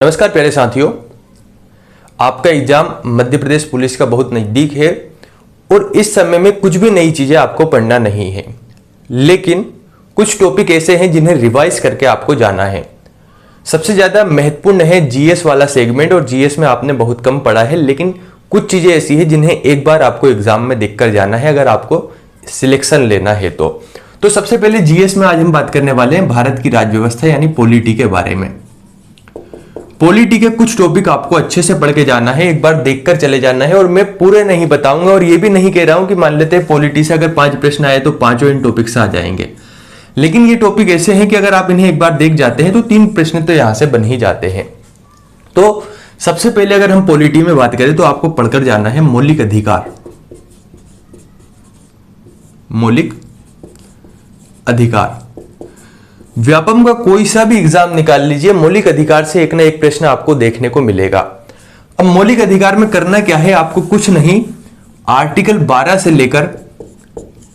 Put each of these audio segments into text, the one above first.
नमस्कार प्यारे साथियों, आपका एग्जाम मध्य प्रदेश पुलिस का बहुत नज़दीक है और इस समय में कुछ भी नई चीज़ें आपको पढ़ना नहीं है, लेकिन कुछ टॉपिक ऐसे हैं जिन्हें रिवाइज करके आपको जाना है। सबसे ज़्यादा महत्वपूर्ण है जीएस वाला सेगमेंट और जीएस में आपने बहुत कम पढ़ा है, लेकिन कुछ चीज़ें ऐसी हैं जिन्हें एक बार आपको एग्जाम में देखकर जाना है अगर आपको सिलेक्शन लेना है तो सबसे पहले जीएस में आज हम बात करने वाले हैं भारत की राज्य व्यवस्था यानी पॉलिटी के बारे में। पॉलिटी के कुछ टॉपिक आपको अच्छे से पढ़ के जाना है, एक बार देखकर चले जाना है और मैं पूरे नहीं बताऊंगा और ये भी नहीं कह रहा हूं कि मान लेते हैं पॉलिटी से अगर 5 प्रश्न आए तो पांचों इन टॉपिक से आ जाएंगे, लेकिन ये टॉपिक ऐसे हैं कि अगर आप इन्हें एक बार देख जाते हैं तो 3 प्रश्न तो यहां से बन ही जाते हैं। तो सबसे पहले अगर हम पॉलिटी में बात करें तो आपको पढ़कर जाना है मौलिक अधिकार। मौलिक अधिकार व्यापम का कोई सा भी एग्जाम निकाल लीजिए, मौलिक अधिकार से एक ना एक प्रश्न आपको देखने को मिलेगा। अब मौलिक अधिकार में करना क्या है, आपको कुछ नहीं, आर्टिकल 12 से लेकर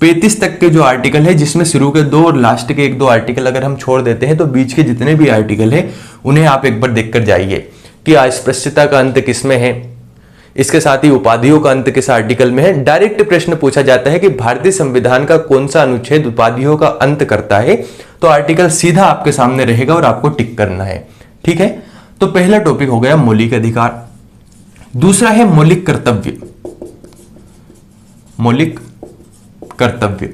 35 तक के जो आर्टिकल है, जिसमें शुरू के 2 और लास्ट के 1-2 आर्टिकल अगर हम छोड़ देते हैं तो बीच के जितने भी आर्टिकल है उन्हें आप एक बार देखकर जाइए कि अस्पृश्यता का अंत किसमें है, इसके साथ ही उपाधियों का अंत किस आर्टिकल में है। डायरेक्ट प्रश्न पूछा जाता है कि भारतीय संविधान का कौन सा अनुच्छेद उपाधियों का अंत करता है, तो आर्टिकल सीधा आपके सामने रहेगा और आपको टिक करना है। ठीक है, तो पहला टॉपिक हो गया मौलिक अधिकार। दूसरा है मौलिक कर्तव्य। मौलिक कर्तव्य,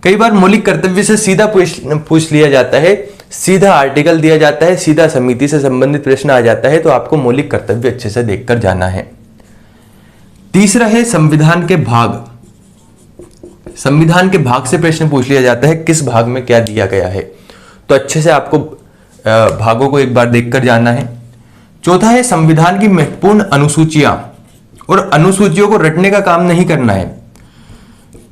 कई बार मौलिक कर्तव्य से सीधा पूछ लिया जाता है, सीधा आर्टिकल दिया जाता है, सीधा समिति से संबंधित प्रश्न आ जाता है, तो आपको मौलिक कर्तव्य अच्छे से देखकर जाना है। तीसरा है संविधान के भाग। संविधान के भाग से प्रश्न पूछ लिया जाता है, किस भाग में क्या दिया गया है, तो अच्छे से आपको भागों को एक बार देखकर जाना है। चौथा है संविधान की महत्वपूर्ण अनुसूचियां, और अनुसूचियों को रटने का काम नहीं करना है।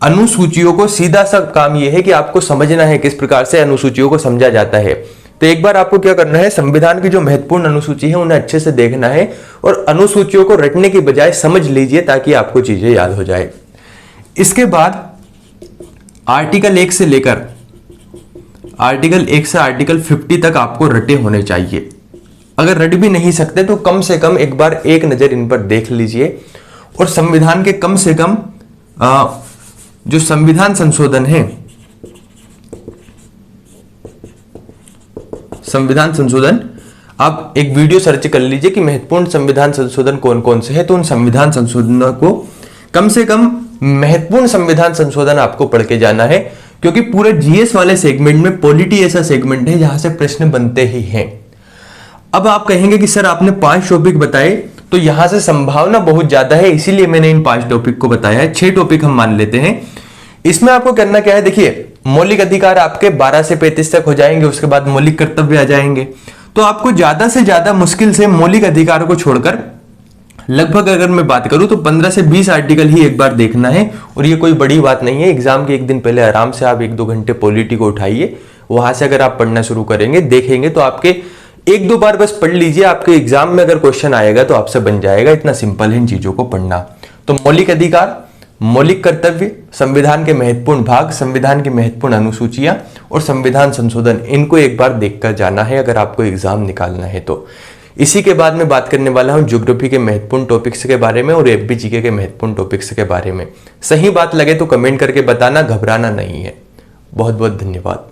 अनुसूचियों को सीधा सा काम यह है कि आपको समझना है किस प्रकार से अनुसूचियों को समझा जाता है। तो एक बार आपको क्या करना है, संविधान की जो महत्वपूर्ण अनुसूची है उन्हें अच्छे से देखना है और अनुसूचियों को रटने की बजाय समझ लीजिए ताकि आपको चीजें याद हो जाए। इसके बाद आर्टिकल 1 से लेकर आर्टिकल 1 से आर्टिकल 50 तक आपको रटे होने चाहिए। अगर रट भी नहीं सकते तो कम से कम एक बार एक नजर इन पर देख लीजिए और संविधान के कम से कम जो संविधान संशोधन है, संविधान संशोधन, आप एक वीडियो सर्च कर लीजिए कि महत्वपूर्ण संविधान संशोधन कौन कौन से हैं, तो उन संविधान संशोधनों को कम से कम महत्वपूर्ण संविधान संशोधन आपको पढ़ के जाना है, क्योंकि पूरे जीएस वाले सेगमेंट में पॉलिटी ऐसा सेगमेंट है जहां से प्रश्न बनते ही हैं। अब आप कहेंगे कि सर आपने 5 टॉपिक बताए, तो यहां से संभावना बहुत ज्यादा है, इसीलिए मैंने इन 5 टॉपिक को बताया है। 6 टॉपिक हम मान लेते हैं। इसमें आपको करना क्या है, देखिए मौलिक अधिकार आपके 12 से 35 तक हो जाएंगे, उसके बाद मौलिक कर्तव्य आ जाएंगे। तो आपको ज्यादा से ज्यादा मुश्किल से मौलिक अधिकार को छोड़कर लगभग अगर मैं बात करूं तो 15 से 20 आर्टिकल ही एक बार देखना है, और ये कोई बड़ी बात नहीं है। एग्जाम के एक दिन पहले आराम से आप 1-2 घंटे पॉलिटी को उठाइए, वहां से अगर आप पढ़ना शुरू करेंगे, देखेंगे तो आपके 1-2 बार बस पढ़ लीजिए, आपके एग्जाम में अगर क्वेश्चन आएगा तो आपसे बन जाएगा। इतना सिंपल है इन चीजों को पढ़ना। तो मौलिक अधिकार, मौलिक कर्तव्य, संविधान के महत्वपूर्ण भाग, संविधान की महत्वपूर्ण अनुसूचियां और संविधान संशोधन, इनको एक बार देखकर जाना है अगर आपको एग्जाम निकालना है तो। इसी के बाद मैं बात करने वाला हूं ज्योग्राफी के महत्वपूर्ण टॉपिक्स के बारे में और एफबी जीके के महत्वपूर्ण टॉपिक्स के बारे में। सही बात लगे तो कमेंट करके बताना, घबराना नहीं है। बहुत बहुत धन्यवाद।